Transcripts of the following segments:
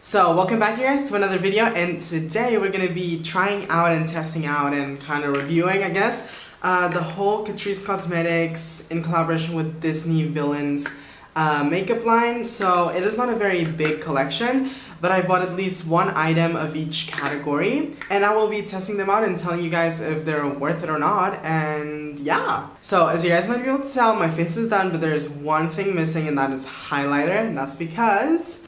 So welcome back, you guys, to another video, and today we're going to be trying out and testing out and kind of reviewing, I guess, the whole Catrice Cosmetics in collaboration with Disney Villains makeup line. So it is not a very big collection, but I bought at least one item of each category, and I will be testing them out and telling you guys if they're worth it or not, and yeah. So as you guys might be able to tell, my face is done, but there's one thing missing, and that is highlighter, and that's because...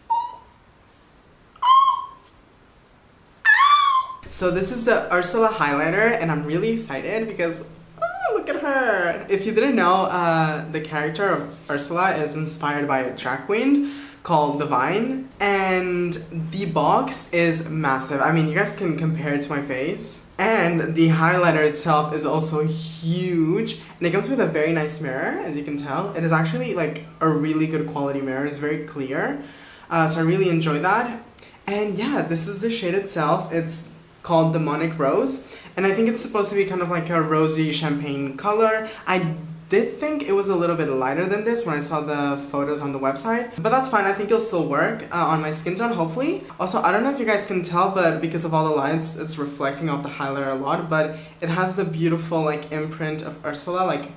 So this is the Ursula Highlighter, and I'm really excited because, oh, look at her! If you didn't know, the character of Ursula is inspired by a drag queen called Divine, and the box is massive. I mean, you guys can compare it to my face. And the highlighter itself is also huge, and it comes with a very nice mirror, as you can tell. It is actually like a really good quality mirror. It's very clear, so I really enjoy that. And yeah, this is the shade itself. It's called Demonic Rose, and I think it's supposed to be kind of like a rosy champagne color. I did think it was a little bit lighter than this when I saw the photos on the website, but that's fine. I think it'll still work on my skin tone, hopefully. Also, I don't know if you guys can tell, but because of all the lights, it's reflecting off the highlighter a lot, but it has the beautiful like imprint of Ursula, like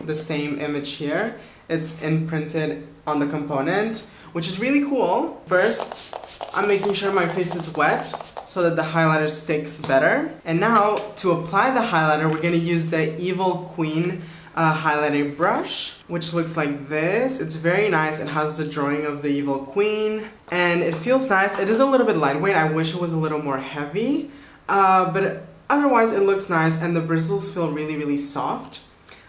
the same image here. It's imprinted on the component, which is really cool. First, I'm making sure my face is wet so that the highlighter sticks better. And now, to apply the highlighter, we're gonna use the Evil Queen highlighting brush, which looks like this. It's very nice. It has the drawing of the Evil Queen, and it feels nice. It is a little bit lightweight. I wish it was a little more heavy, but otherwise it looks nice, and the bristles feel really, really soft,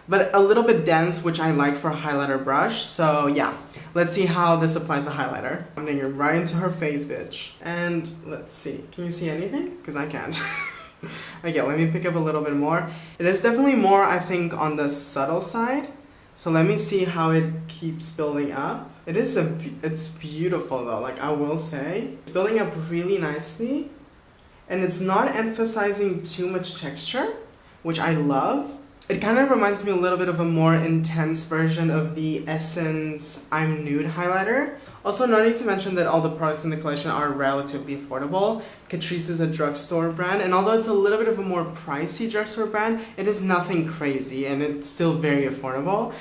but a little bit dense, which I like for a highlighter brush. So yeah. Let's see how this applies to highlighter. I'm getting it right into her face, bitch. And let's see. Can you see anything? Because I can't. Okay, let me pick up a little bit more. It is definitely more, I think, on the subtle side. So let me see how it keeps building up. It's beautiful though, like I will say. It's building up really nicely. And it's not emphasizing too much texture, which I love. It kind of reminds me a little bit of a more intense version of the Essence I'm Nude highlighter. Also, no need to mention that all the products in the collection are relatively affordable. Catrice is a drugstore brand, and although it's a little bit of a more pricey drugstore brand, it is nothing crazy, and it's still very affordable.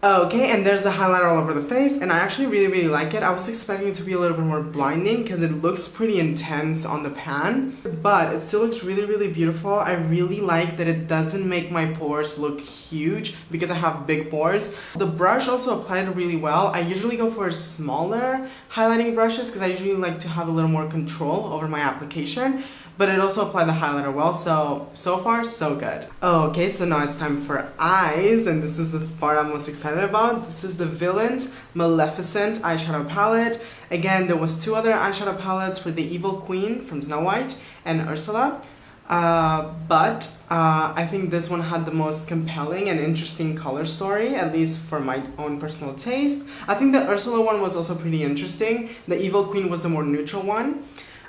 Okay, and there's the highlighter all over the face, and I actually really, really like it. I was expecting it to be a little bit more blinding because it looks pretty intense on the pan, but it still looks really, really beautiful. I really like that it doesn't make my pores look huge because I have big pores. The brush also applied really well. I usually go for smaller highlighting brushes because I usually like to have a little more control over my application. But it also applied the highlighter well, so far, so good. Okay, so now it's time for eyes, and this is the part I'm most excited about. This is the Villains Maleficent eyeshadow palette. Again, there was two other eyeshadow palettes for the Evil Queen from Snow White and Ursula. But I think this one had the most compelling and interesting color story, at least for my own personal taste. I think the Ursula one was also pretty interesting. The Evil Queen was the more neutral one.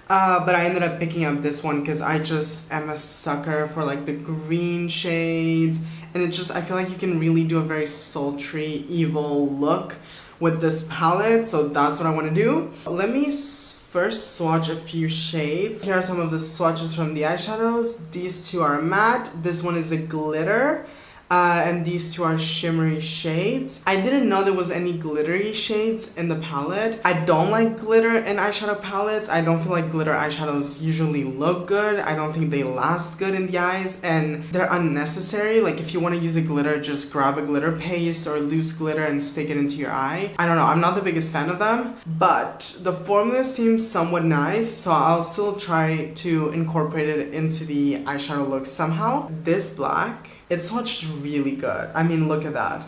But I ended up picking up this one because I just am a sucker for like the green shades, and I feel like you can really do a very sultry, evil look with this palette, so that's what I want to do. Let me first swatch a few shades. Here are some of the swatches from the eyeshadows. These two are matte, this one is a glitter. And these two are shimmery shades. I didn't know there was any glittery shades in the palette. I don't like glitter in eyeshadow palettes. I don't feel like glitter eyeshadows usually look good. I don't think they last good in the eyes, and they're unnecessary. Like if you want to use a glitter, just grab a glitter paste or loose glitter and stick it into your eye. I don't know, I'm not the biggest fan of them, but the formula seems somewhat nice, so I'll still try to incorporate it into the eyeshadow look somehow. This black, it swatched really good. I mean, look at that.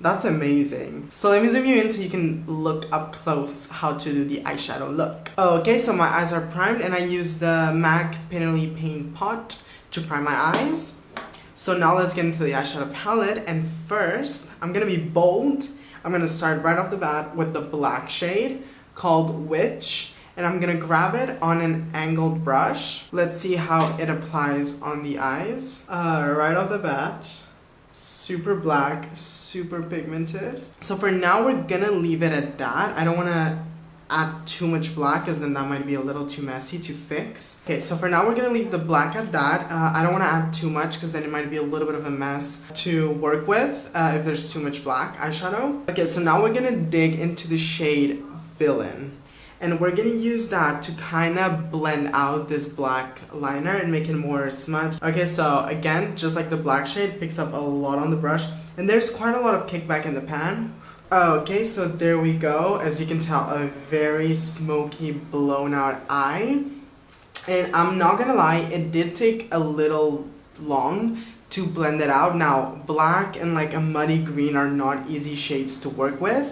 That's amazing. So let me zoom you in so you can look up close how to do the eyeshadow look. Okay, so my eyes are primed, and I use the MAC Painterly Paint Pot to prime my eyes. So now let's get into the eyeshadow palette, and first, I'm gonna be bold. I'm gonna start right off the bat with the black shade called Witch. And I'm gonna grab it on an angled brush. Let's see how it applies on the eyes. Right off the bat, super black, super pigmented. So for now, we're gonna leave it at that. I don't wanna add too much black, because then that might be a little too messy to fix. Okay, so for now we're gonna leave the black at that. I don't want to add too much because then it might be a little bit of a mess to work with if there's too much black eyeshadow. Okay, so now we're gonna dig into the shade Villain. And we're gonna use that to kind of blend out this black liner and make it more smudged. Okay, so again, just like the black shade, picks up a lot on the brush. And there's quite a lot of kickback in the pan. Okay, so there we go. As you can tell, a very smoky, blown out eye. And I'm not gonna lie, it did take a little long to blend it out. Now, black and like a muddy green are not easy shades to work with.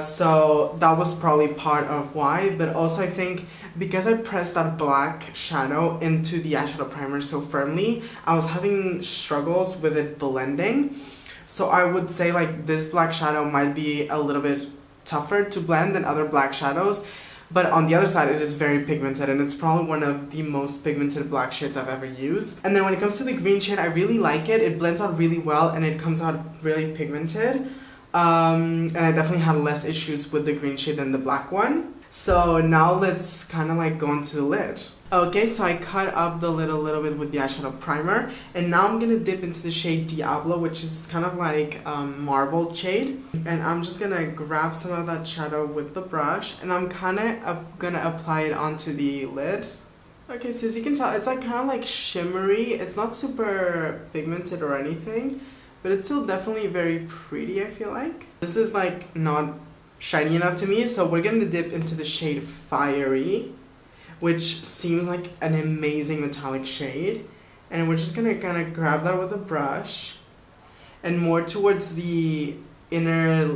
So that was probably part of why, but also I think because I pressed that black shadow into the eyeshadow primer so firmly, I was having struggles with it blending. So I would say like this black shadow might be a little bit tougher to blend than other black shadows, but on the other side it is very pigmented, and it's probably one of the most pigmented black shades I've ever used. And then when it comes to the green shade, I really like it. It blends out really well and it comes out really pigmented. And I definitely had less issues with the green shade than the black one. So now let's kind of like go into the lid. Okay, so I cut up the lid a little bit with the eyeshadow primer, and now I'm gonna dip into the shade Diablo, which is kind of like marbled shade. And I'm just gonna grab some of that shadow with the brush, and I'm kind of gonna apply it onto the lid. Okay, so as you can tell, it's like kind of like shimmery. It's not super pigmented or anything, but it's still definitely very pretty, I feel like. This is like not shiny enough to me, so we're gonna dip into the shade Fiery, which seems like an amazing metallic shade. And we're just gonna kind of grab that with a brush, and more towards the inner,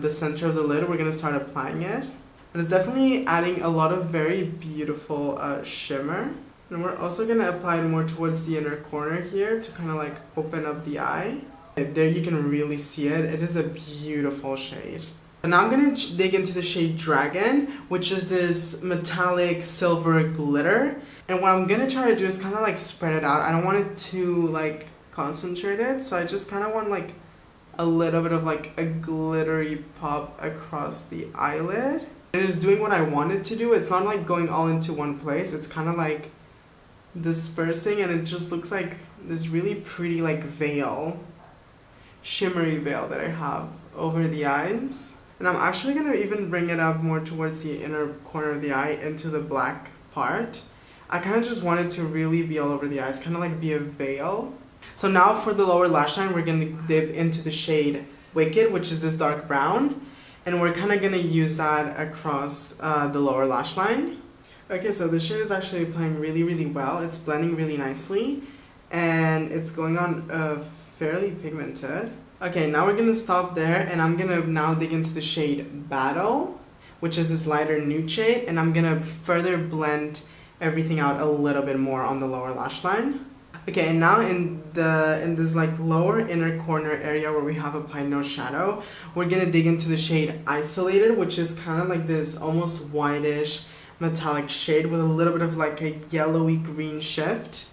the center of the lid, we're gonna start applying it. But it's definitely adding a lot of very beautiful shimmer. And we're also gonna apply it more towards the inner corner here to kind of like open up the eye. There you can really see it. It is a beautiful shade. So now I'm gonna dig into the shade Dragon, which is this metallic silver glitter. And what I'm gonna try to do is kind of like spread it out. I don't want it to like concentrate it, so I just kind of want like a little bit of like a glittery pop across the eyelid. It is doing what I want it to do. It's not like going all into one place. It's kind of like dispersing, and it just looks like this really pretty like veil, shimmery veil that I have over the eyes. And I'm actually going to even bring it up more towards the inner corner of the eye into the black part. I kind of just want it to really be all over the eyes, kind of like be a veil. So now for the lower lash line, we're going to dip into the shade Wicked, which is this dark brown. And we're kind of going to use that across the lower lash line. Okay, so the shade is actually applying really, really well. It's blending really nicely, and it's going on fairly pigmented. Okay, now we're gonna stop there, and I'm gonna now dig into the shade Battle, which is this lighter nude shade, and I'm gonna further blend everything out a little bit more on the lower lash line. Okay, and now in this like lower inner corner area where we have applied no shadow, we're gonna dig into the shade Isolated, which is kind of like this almost whitish metallic shade with a little bit of like a yellowy green shift.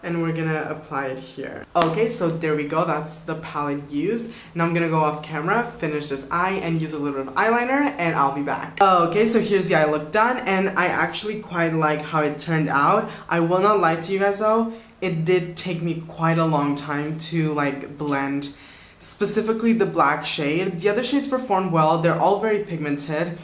And we're gonna apply it here. Okay, so there we go, that's the palette used. Now I'm gonna go off camera, finish this eye, and use a little bit of eyeliner, and I'll be back. Okay, so here's the eye look done, and I actually quite like how it turned out. I will not lie to you guys though, it did take me quite a long time to like blend, specifically the black shade. The other shades performed well, they're all very pigmented.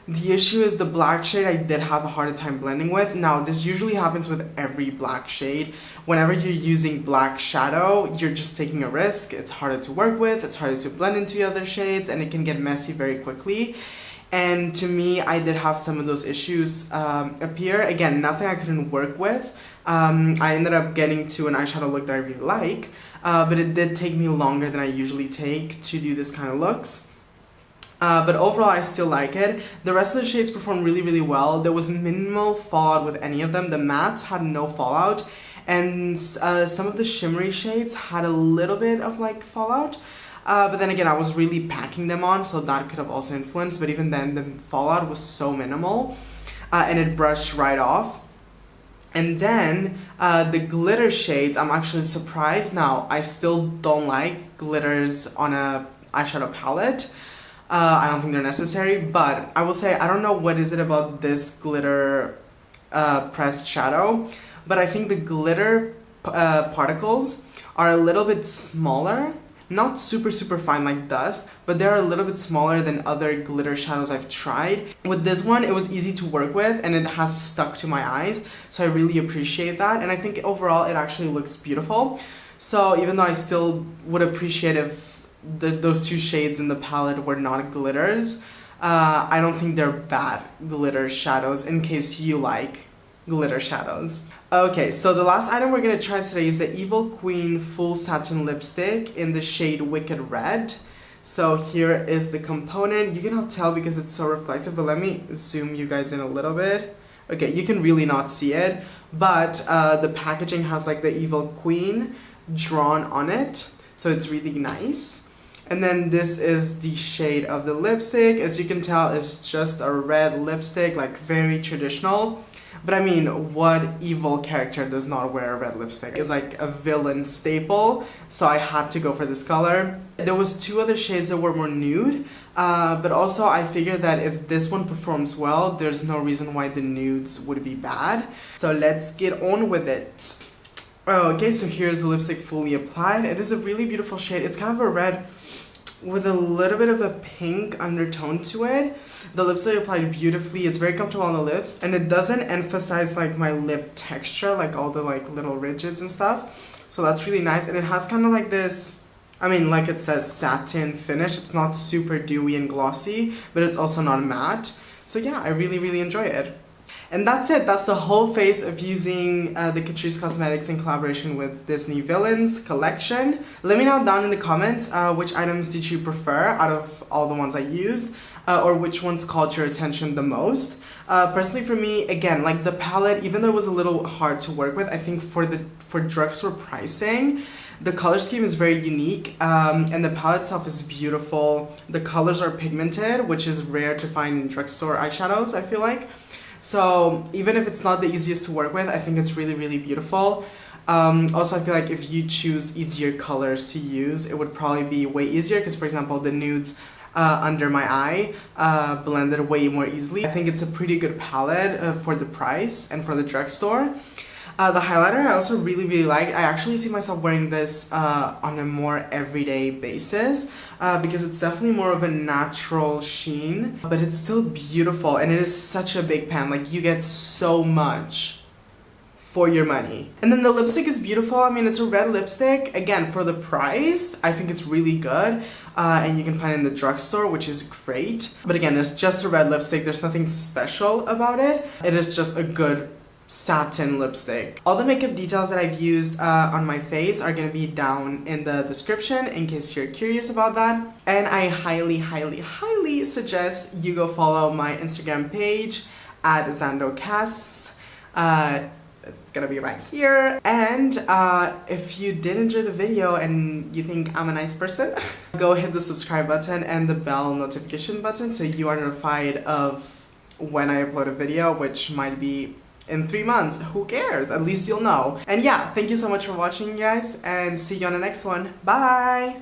The issue is the black shade I did have a harder time blending with. Now, this usually happens with every black shade. Whenever you're using black shadow, you're just taking a risk. It's harder to work with, it's harder to blend into other shades, and it can get messy very quickly. And to me, I did have some of those issues appear. Again, nothing I couldn't work with. I ended up getting to an eyeshadow look that I really like, but it did take me longer than I usually take to do this kind of looks. But overall, I still like it. The rest of the shades performed really, really well. There was minimal fallout with any of them. The mattes had no fallout, and some of the shimmery shades had a little bit of like fallout. But then again, I was really packing them on, so that could have also influenced. But even then, the fallout was so minimal, and it brushed right off. And then the glitter shades, I'm actually surprised. Now, I still don't like glitters on a eyeshadow palette. I don't think they're necessary, but I will say I don't know what is it about this glitter pressed shadow, but I think the glitter particles are a little bit smaller. Not super fine like dust, but they're a little bit smaller than other glitter shadows I've tried. With this one, it was easy to work with and it has stuck to my eyes, so I really appreciate that, and I think overall it actually looks beautiful. So even though I still would appreciate if those two shades in the palette were not glitters, I don't think they're bad glitter shadows in case you like glitter shadows. Okay, so the last item we're going to try today is the Evil Queen Full Satin Lipstick in the shade Wicked Red. So here is the component. You cannot tell because it's so reflective, but let me zoom you guys in a little bit. Okay, you can really not see it, but the packaging has like the Evil Queen drawn on it, so it's really nice. And then this is the shade of the lipstick. As you can tell, it's just a red lipstick, like very traditional. But I mean, what evil character does not wear a red lipstick? It's like a villain staple, so I had to go for this color. There was two other shades that were more nude, but also I figured that if this one performs well, there's no reason why the nudes would be bad. So let's get on with it. Okay, so here's the lipstick fully applied. It is a really beautiful shade. It's kind of a red with a little bit of a pink undertone to it. The lipstick applied beautifully. It's very comfortable on the lips, and it doesn't emphasize like my lip texture, like all the like little ridges and stuff. So that's really nice, and it has kind of like this, I mean, like it says satin finish. It's not super dewy and glossy, but it's also not matte. So yeah, I really enjoy it. And that's it. That's the whole face of using the Catrice Cosmetics in collaboration with Disney Villains collection. Let me know down in the comments which items did you prefer out of all the ones I used, or which ones caught your attention the most. Personally for me, again, like the palette, even though it was a little hard to work with, I think for drugstore pricing, the color scheme is very unique, and the palette itself is beautiful. The colors are pigmented, which is rare to find in drugstore eyeshadows, I feel like. So even if it's not the easiest to work with, I think it's really beautiful. Also, I feel like if you choose easier colors to use, it would probably be way easier, because for example, the nudes under my eye blended way more easily. I think it's a pretty good palette for the price and for the drugstore. The highlighter I also really liked. I actually see myself wearing this on a more everyday basis because it's definitely more of a natural sheen, but it's still beautiful, and it is such a big pan. Like, you get so much for your money. And then the lipstick is beautiful. I mean, it's a red lipstick. Again, for the price, I think it's really good. And you can find it in the drugstore, which is great. But again, it's just a red lipstick. There's nothing special about it. It is just a good satin lipstick. All the makeup details that I've used on my face are going to be down in the description in case you're curious about that. And I highly suggest you go follow my Instagram page at xandocas. It's gonna be right here. And if you did enjoy the video and you think I'm a nice person, go hit the subscribe button and the bell notification button so you are notified of when I upload a video, which might be in 3 months. Who cares? At least you'll know. And yeah, thank you so much for watching, guys, and see you on the next one. Bye!